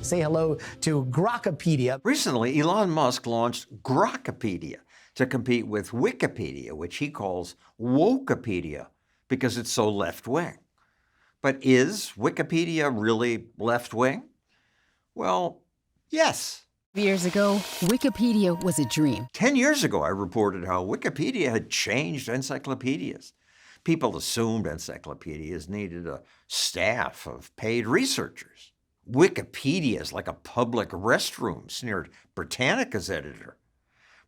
say hello to Grokipedia. Recently, Elon Musk launched Grokipedia to compete with Wikipedia, which he calls Wokepedia, because it's so left-wing. But is Wikipedia really left-wing? Well, yes. Years ago, Wikipedia was a dream. 10 years ago, I reported how Wikipedia had changed encyclopedias. People assumed encyclopedias needed a staff of paid researchers. Wikipedia is like a public restroom, sneered Britannica's editor.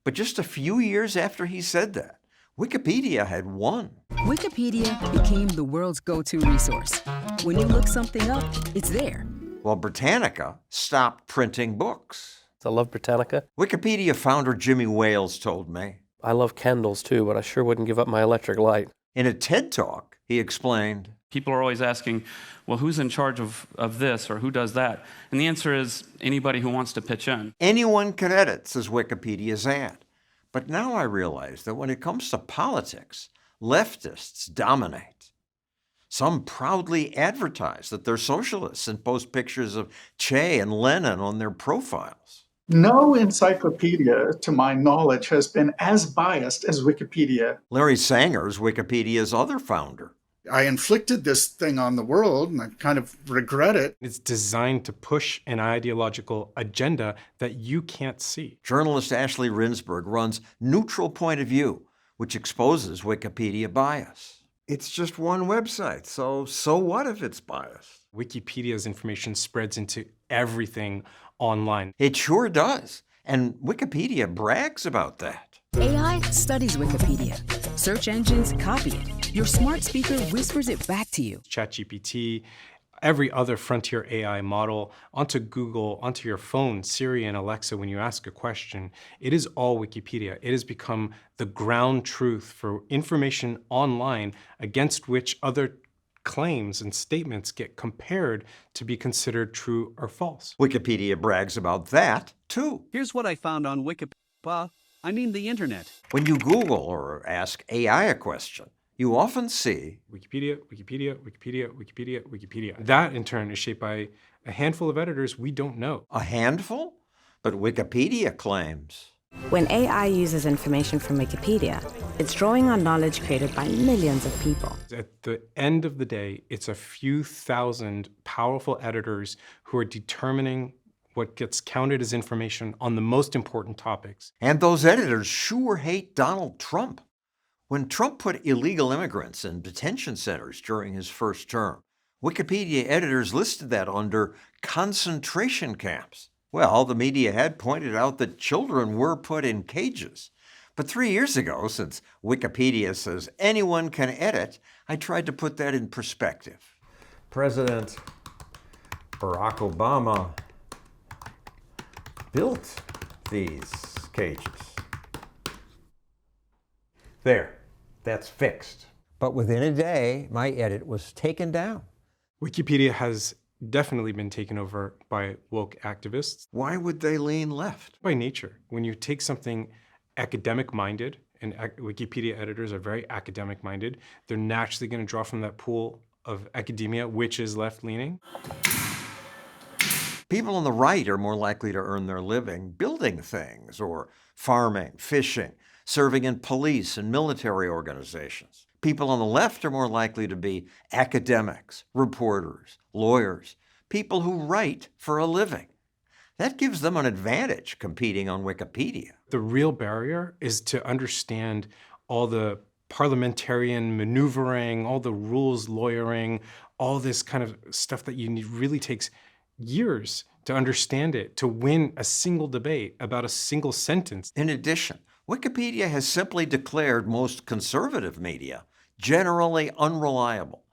But just a few years after he said that, Wikipedia had won. Wikipedia became the world's go-to resource. When you look something up, it's there. While Britannica stopped printing books. I love Britannica. Wikipedia founder Jimmy Wales told me. I love candles too, but I sure wouldn't give up my electric light. In a TED Talk, he explained, people are always asking, well, who's in charge of this or who does that? And the answer is anybody who wants to pitch in. Anyone can edit, says Wikipedia's ad. But now I realize that when it comes to politics, leftists dominate. Some proudly advertise that they're socialists and post pictures of Che and Lenin on their profiles. No encyclopedia, to my knowledge, has been as biased as Wikipedia. Larry Sanger's Wikipedia's other founder. I inflicted this thing on the world, and I kind of regret it. It's designed to push an ideological agenda that you can't see. Journalist Ashley Rindsberg runs Neutral Point of View, which exposes Wikipedia bias. It's just one website, so what if it's biased? Wikipedia's information spreads into everything online. It sure does, and Wikipedia brags about that. AI studies Wikipedia. Search engines copy it. Your smart speaker whispers it back to you. ChatGPT, every other frontier AI model, onto Google, onto your phone, Siri and Alexa, when you ask a question, it is all Wikipedia. It has become the ground truth for information online against which other claims and statements get compared to be considered true or false. Wikipedia brags about that, too. Here's what I found on Wikipedia. The internet. When you Google or ask AI a question, you often see Wikipedia, Wikipedia, Wikipedia, Wikipedia, Wikipedia. That, in turn, is shaped by a handful of editors we don't know. A handful? But Wikipedia claims. When AI uses information from Wikipedia, it's drawing on knowledge created by millions of people. At the end of the day, it's a few thousand powerful editors who are determining what gets counted as information on the most important topics. And those editors sure hate Donald Trump. When Trump put illegal immigrants in detention centers during his first term, Wikipedia editors listed that under concentration camps. Well, the media had pointed out that children were put in cages. But 3 years ago, since Wikipedia says anyone can edit, I tried to put that in perspective. President Barack Obama built these cages. There, that's fixed. But within a day, my edit was taken down. Wikipedia has definitely been taken over by woke activists. Why would they lean left? By nature. When you take something academic-minded, and Wikipedia editors are very academic-minded, they're naturally going to draw from that pool of academia, which is left-leaning. People on the right are more likely to earn their living building things or farming, fishing, serving in police and military organizations. People on the left are more likely to be academics, reporters, lawyers, people who write for a living. That gives them an advantage competing on Wikipedia. The real barrier is to understand all the parliamentarian maneuvering, all the rules lawyering, all this kind of stuff that you need really takes years to understand it, to win a single debate about a single sentence. In addition, Wikipedia has simply declared most conservative media generally unreliable.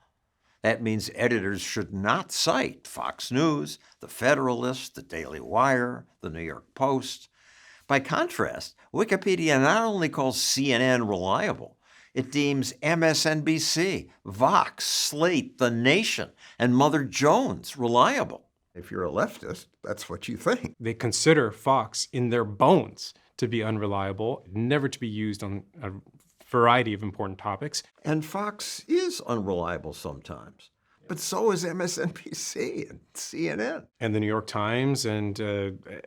That means editors should not cite Fox News, The Federalist, The Daily Wire, The New York Post. By contrast, Wikipedia not only calls CNN reliable, it deems MSNBC, Vox, Slate, The Nation, and Mother Jones reliable. If you're a leftist, that's what you think. They consider Fox in their bones to be unreliable, never to be used on variety of important topics. And Fox is unreliable sometimes. But so is MSNBC and CNN. And the New York Times and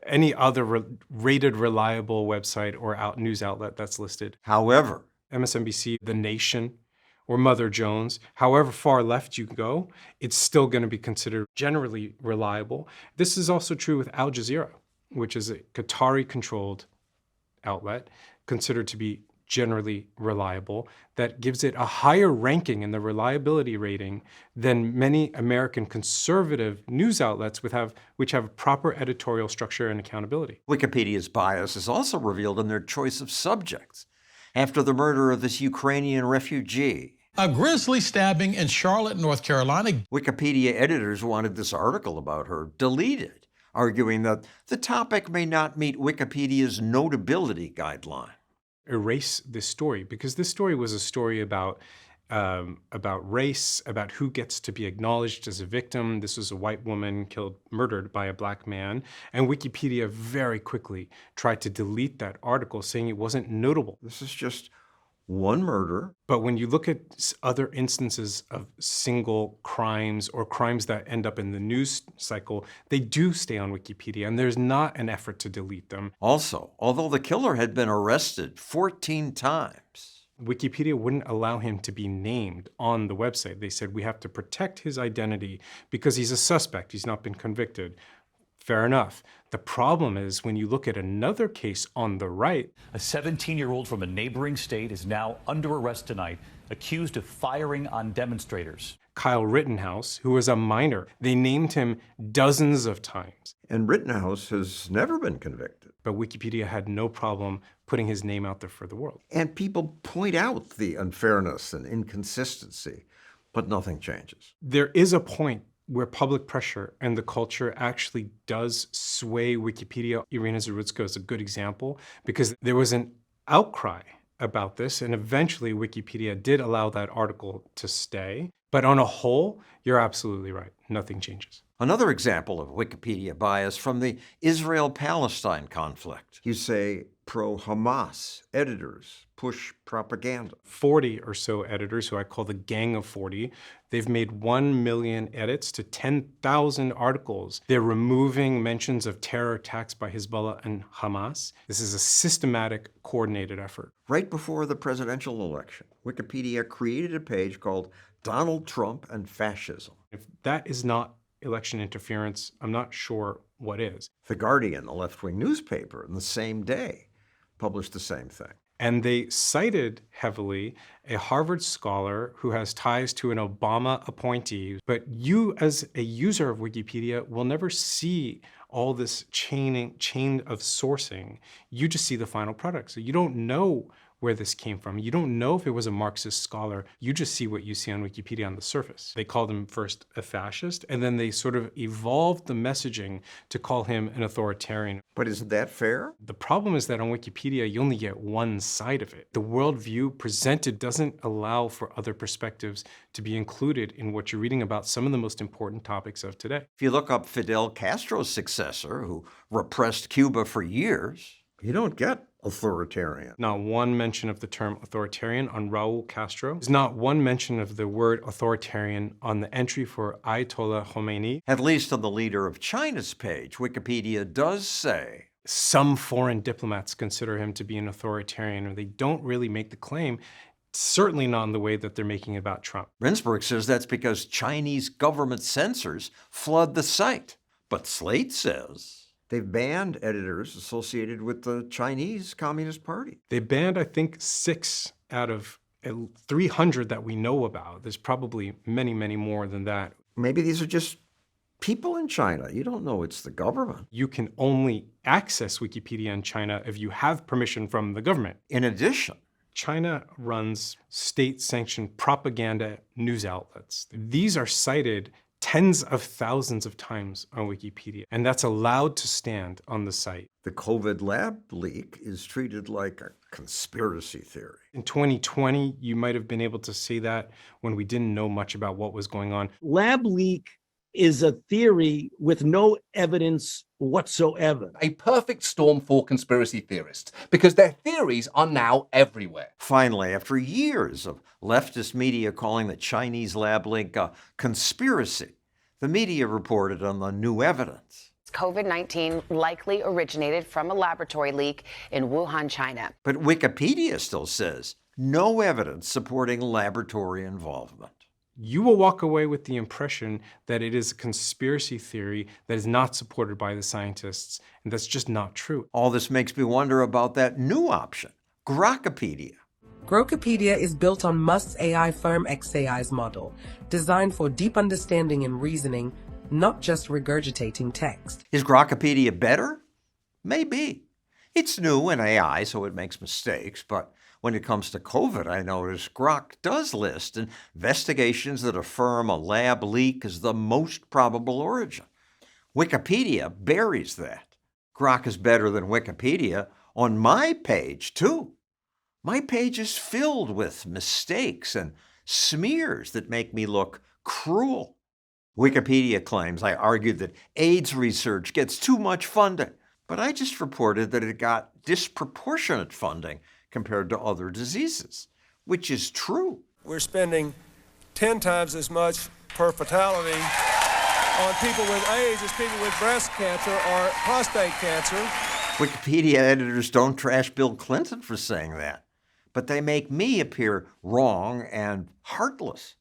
any other rated reliable website or news outlet that's listed. However, MSNBC, The Nation, or Mother Jones, however far left you go, it's still going to be considered generally reliable. This is also true with Al Jazeera, which is a Qatari-controlled outlet, considered to be generally reliable, that gives it a higher ranking in the reliability rating than many American conservative news outlets which have proper editorial structure and accountability. Wikipedia's bias is also revealed in their choice of subjects. After the murder of this Ukrainian refugee, a grisly stabbing in Charlotte, North Carolina, Wikipedia editors wanted this article about her deleted, arguing that the topic may not meet Wikipedia's notability guideline. Erase this story, because this story was a story about race, about who gets to be acknowledged as a victim. This was a white woman murdered by a black man, and Wikipedia very quickly tried to delete that article, saying it wasn't notable. This is just one murder. But when you look at other instances of single crimes or crimes that end up in the news cycle, they do stay on Wikipedia, and there's not an effort to delete them. Also, although the killer had been arrested 14 times, Wikipedia wouldn't allow him to be named on the website. They said, we have to protect his identity because he's a suspect. He's not been convicted. Fair enough. The problem is when you look at another case on the right. A 17-year-old from a neighboring state is now under arrest tonight, accused of firing on demonstrators. Kyle Rittenhouse, who was a minor, they named him dozens of times. And Rittenhouse has never been convicted. But Wikipedia had no problem putting his name out there for the world. And people point out the unfairness and inconsistency, but nothing changes. There is a point where public pressure and the culture actually does sway Wikipedia. Irina Zarutska is a good example because there was an outcry about this, and eventually Wikipedia did allow that article to stay. But on a whole, you're absolutely right. Nothing changes. Another example of Wikipedia bias from the Israel-Palestine conflict. You say pro-Hamas editors push propaganda. 40 or so editors, who I call the Gang of 40, they've made 1 million edits to 10,000 articles. They're removing mentions of terror attacks by Hezbollah and Hamas. This is a systematic, coordinated effort. Right before the presidential election, Wikipedia created a page called Donald Trump and Fascism. If that is not election interference, I'm not sure what is. The Guardian, the left-wing newspaper, in the same day, published the same thing. And they cited heavily a Harvard scholar who has ties to an Obama appointee. But you, as a user of Wikipedia, will never see all this chain of sourcing. You just see the final product. So you don't know where this came from. You don't know if it was a Marxist scholar. You just see what you see on Wikipedia on the surface. They called him first a fascist, and then they sort of evolved the messaging to call him an authoritarian. But isn't that fair? The problem is that on Wikipedia, you only get one side of it. The worldview presented doesn't allow for other perspectives to be included in what you're reading about some of the most important topics of today. If you look up Fidel Castro's successor, who repressed Cuba for years, you don't get authoritarian. Not one mention of the term authoritarian on Raul Castro. There's not one mention of the word authoritarian on the entry for Ayatollah Khomeini. At least on the leader of China's page, Wikipedia does say some foreign diplomats consider him to be an authoritarian, or they don't really make the claim, certainly not in the way that they're making about Trump. Rindsberg says that's because Chinese government censors flood the site. But Slate says they've banned editors associated with the Chinese Communist Party. They banned, I think, 6 out of 300 that we know about. There's probably many, many more than that. Maybe these are just people in China. You don't know it's the government. You can only access Wikipedia in China if you have permission from the government. In addition, China runs state-sanctioned propaganda news outlets. These are cited tens of thousands of times on Wikipedia, and that's allowed to stand on the site. The COVID lab leak is treated like a conspiracy theory. In 2020, you might have been able to say that when we didn't know much about what was going on. Lab leak is a theory with no evidence whatsoever. A perfect storm for conspiracy theorists, because their theories are now everywhere. Finally, after years of leftist media calling the Chinese lab link a conspiracy, the media reported on the new evidence. COVID-19 likely originated from a laboratory leak in Wuhan, China. But Wikipedia still says no evidence supporting laboratory involvement. You will walk away with the impression that it is a conspiracy theory that is not supported by the scientists, and that's just not true. All this makes me wonder about that new option, Grokipedia. Grokipedia is built on Musk's AI firm xAI's model, designed for deep understanding and reasoning, not just regurgitating text. Is Grokipedia better? Maybe. It's new in AI, so it makes mistakes, but when it comes to COVID, I notice Grok does list investigations that affirm a lab leak is the most probable origin. Wikipedia buries that. Grok is better than Wikipedia on my page, too. My page is filled with mistakes and smears that make me look cruel. Wikipedia claims I argued that AIDS research gets too much funding, but I just reported that it got disproportionate funding compared to other diseases, which is true. We're spending 10 times as much per fatality on people with AIDS as people with breast cancer or prostate cancer. Wikipedia editors don't trash Bill Clinton for saying that, but they make me appear wrong and heartless,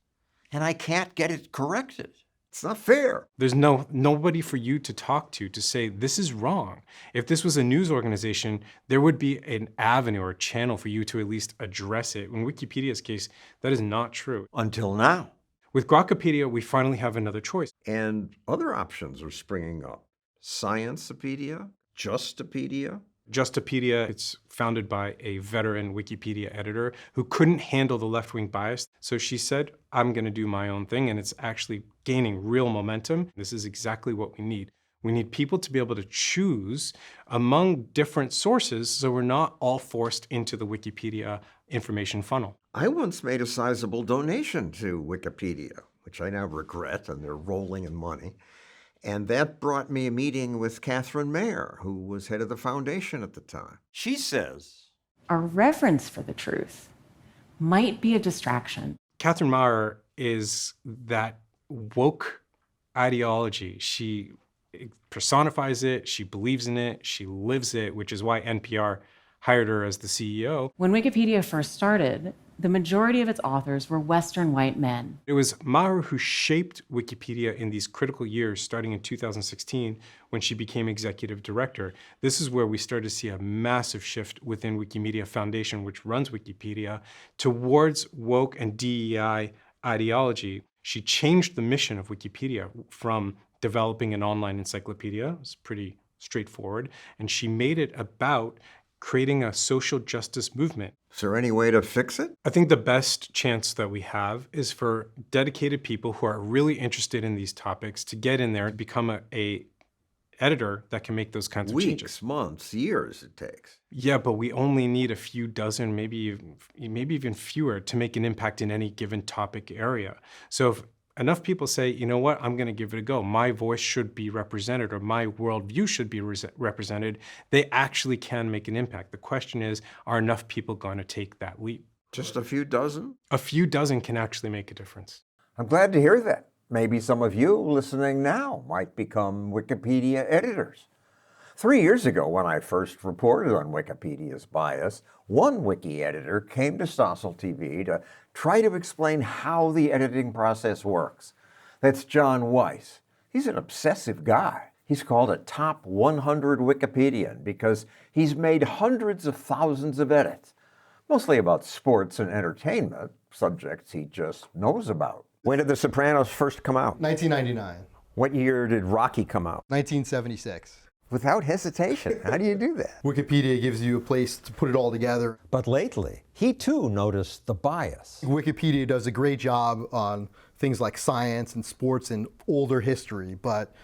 and I can't get it corrected. It's not fair. There's nobody for you to talk to say this is wrong. If this was a news organization, there would be an avenue or a channel for you to at least address it. In Wikipedia's case, that is not true. Until now. With Grokipedia, we finally have another choice. And other options are springing up. Sciencepedia, Justipedia. Justipedia, it's founded by a veteran Wikipedia editor who couldn't handle the left-wing bias. So she said, I'm going to do my own thing, and it's actually gaining real momentum. This is exactly what we need. We need people to be able to choose among different sources so we're not all forced into the Wikipedia information funnel. I once made a sizable donation to Wikipedia, which I now regret, and they're rolling in money. And that brought me a meeting with Catherine Mayer, who was head of the foundation at the time. She says, our reverence for the truth might be a distraction. Catherine Mayer is that woke ideology. She personifies it, she believes in it, she lives it, which is why NPR hired her as the CEO. When Wikipedia first started, the majority of its authors were Western white men. It was Maher who shaped Wikipedia in these critical years, starting in 2016, when she became executive director. This is where we started to see a massive shift within Wikimedia Foundation, which runs Wikipedia, towards woke and DEI ideology. She changed the mission of Wikipedia from developing an online encyclopedia, it's pretty straightforward, and she made it about creating a social justice movement. Is there any way to fix it? I think the best chance that we have is for dedicated people who are really interested in these topics to get in there and become a editor that can make those kinds of changes. Weeks, months, years it takes. Yeah, but we only need a few dozen, maybe even fewer, to make an impact in any given topic area. So if enough people say, you know what, I'm going to give it a go. My voice should be represented, or my worldview should be represented. They actually can make an impact. The question is, are enough people going to take that leap? Just a few dozen? A few dozen can actually make a difference. I'm glad to hear that. Maybe some of you listening now might become Wikipedia editors. 3 years ago, when I first reported on Wikipedia's bias, one wiki editor came to Stossel TV to try to explain how the editing process works. That's John Weiss. He's an obsessive guy. He's called a top 100 Wikipedian because he's made hundreds of thousands of edits, mostly about sports and entertainment, subjects he just knows about. When did The Sopranos first come out? 1999. What year did Rocky come out? 1976. Without hesitation. How do you do that? Wikipedia gives you a place to put it all together. But lately, he too noticed the bias. Wikipedia does a great job on things like science and sports and older history, but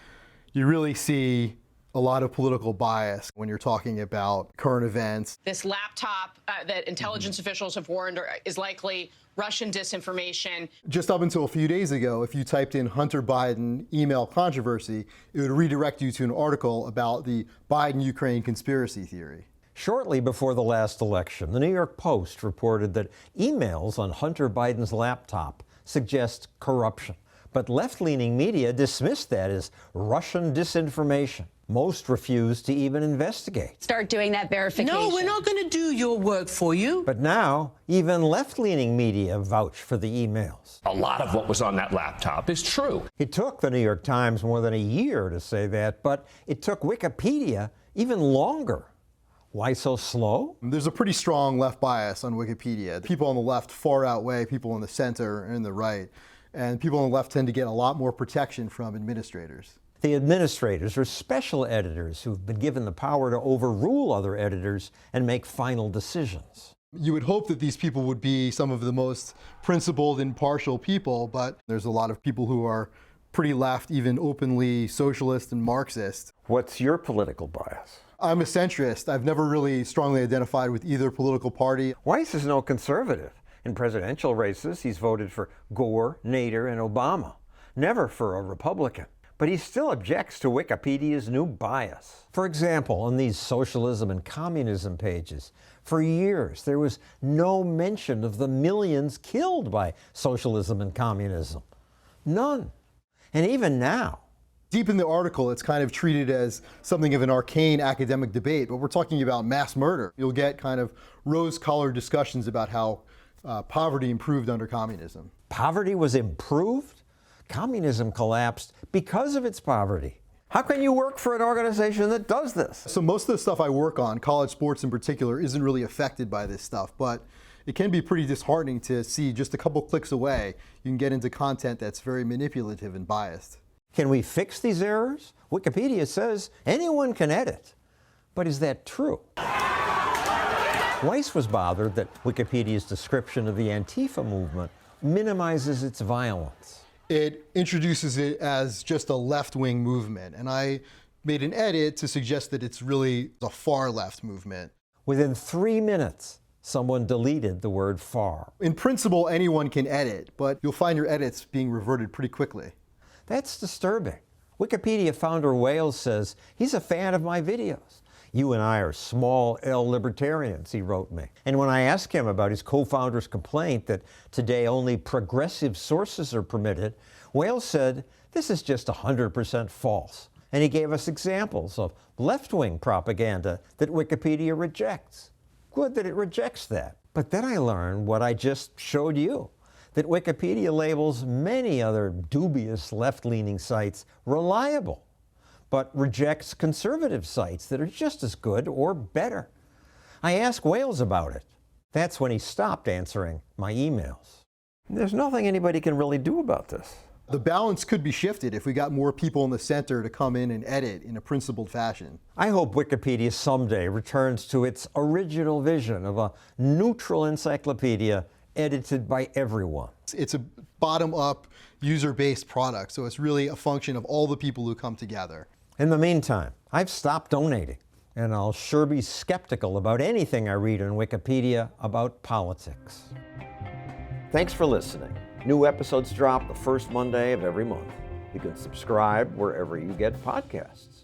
you really see a lot of political bias when you're talking about current events. This laptop that intelligence officials have warned is likely Russian disinformation. Just up until a few days ago, if you typed in Hunter Biden email controversy, it would redirect you to an article about the Biden-Ukraine conspiracy theory. Shortly before the last election, the New York Post reported that emails on Hunter Biden's laptop suggest corruption. But left-leaning media dismissed that as Russian disinformation. Most refused to even investigate. Start doing that verification. No, we're not going to do your work for you. But now, even left-leaning media vouch for the emails. A lot of what was on that laptop is true. It took the New York Times more than a year to say that, but it took Wikipedia even longer. Why so slow? There's a pretty strong left bias on Wikipedia. People on the left far outweigh people in the center and the right. And people on the left tend to get a lot more protection from administrators. The administrators are special editors who've been given the power to overrule other editors and make final decisions. You would hope that these people would be some of the most principled, impartial people, but there's a lot of people who are pretty left, even openly socialist and Marxist. What's your political bias? I'm a centrist. I've never really strongly identified with either political party. Weiss is no conservative. In presidential races, he's voted for Gore, Nader, and Obama, never for a Republican. But he still objects to Wikipedia's new bias. For example, on these socialism and communism pages, for years there was no mention of the millions killed by socialism and communism. None. And even now, deep in the article, it's kind of treated as something of an arcane academic debate, but we're talking about mass murder. You'll get kind of rose-colored discussions about how poverty improved under communism. Poverty was improved? Communism collapsed because of its poverty. How can you work for an organization that does this? So most of the stuff I work on, college sports in particular, isn't really affected by this stuff, but it can be pretty disheartening to see just a couple clicks away, you can get into content that's very manipulative and biased. Can we fix these errors? Wikipedia says anyone can edit. But is that true? Weiss was bothered that Wikipedia's description of the Antifa movement minimizes its violence. It introduces it as just a left-wing movement, and I made an edit to suggest that it's really a far-left movement. Within 3 minutes, someone deleted the word far. In principle, anyone can edit, but you'll find your edits being reverted pretty quickly. That's disturbing. Wikipedia founder Weiss says he's a fan of my videos. You and I are small L libertarians, he wrote me. And when I asked him about his co-founder's complaint that today only progressive sources are permitted, Weiss said, this is just 100% false. And he gave us examples of left-wing propaganda that Wikipedia rejects. Good that it rejects that. But then I learned what I just showed you, that Wikipedia labels many other dubious left-leaning sites reliable, but rejects conservative sites that are just as good or better. I asked Weiss about it. That's when he stopped answering my emails. There's nothing anybody can really do about this. The balance could be shifted if we got more people in the center to come in and edit in a principled fashion. I hope Wikipedia someday returns to its original vision of a neutral encyclopedia edited by everyone. It's a bottom-up, user-based product, so it's really a function of all the people who come together. In the meantime, I've stopped donating, and I'll sure be skeptical about anything I read on Wikipedia about politics. Thanks for listening. New episodes drop the first Monday of every month. You can subscribe wherever you get podcasts.